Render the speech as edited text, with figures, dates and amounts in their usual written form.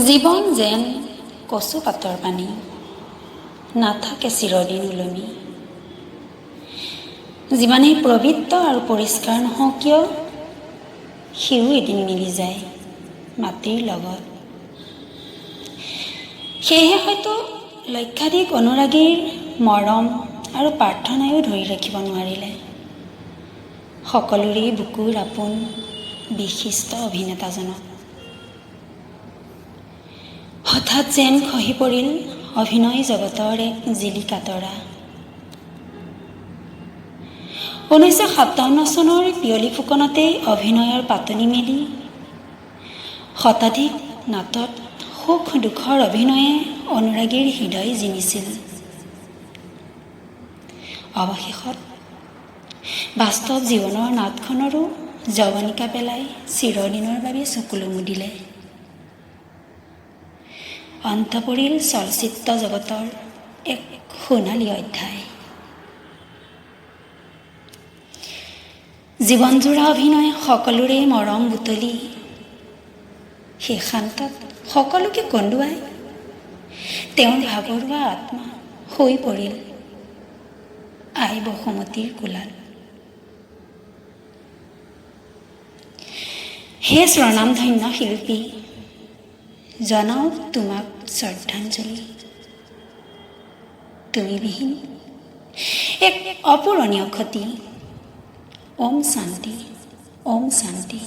জীৱন যেন কচু পাতৰ পানী, নাথাকে চিৰদিন ওলমি। যিমানেই পবিত্ৰ আৰু পৰিষ্কাৰ নহওক কিয়, সিও এদিন মিলি যায় মাটিৰ লগত। সেয়েহে হয়তো লক্ষাধিক অনুৰাগীৰ মৰম আৰু প্ৰাৰ্থনায়ো ধৰি ৰাখিব নোৱাৰিলে সকলোৰে বুকুৰ আপোন বিশিষ্ট অভিনেতাজনক। হঠাৎ যেন খহি পৰিল অভিনয় জগতৰ এক জিলিকা তৰা। 1957 চনৰ পিয়লি ফুকনতেই অভিনয়ৰ পাতনি মেলি শতাধিক নাটত সুখ দুখৰ অভিনয়ে অনুৰাগীৰ হৃদয় জিনিছিল। অৱশেষত বাস্তৱ জীৱনৰ নাটখনৰো যৱনিকা পেলাই চিৰদিনৰ বাবে চকুলো মুদিলে। অন্ত পৰিল চলচ্চিত্ৰ জগতৰ এক সোণালী অধ্যায়। জীৱনজোৰা অভিনয় সকলোৰে মৰম বুটলি শেষান্তত সকলোকে কন্দুৱাই তেওঁৰ ভাগৰুৱা আত্মা হৈ পৰিল আই বসুমতীৰ কোলাত। হে স্বনামধন্য শিল্পী, জনাও তোমাক শ্ৰদ্ধাঞ্জলি। তুমি বিহীন এক অপূৰণীয় ক্ষতি। ওম শান্তি, ওম শান্তি।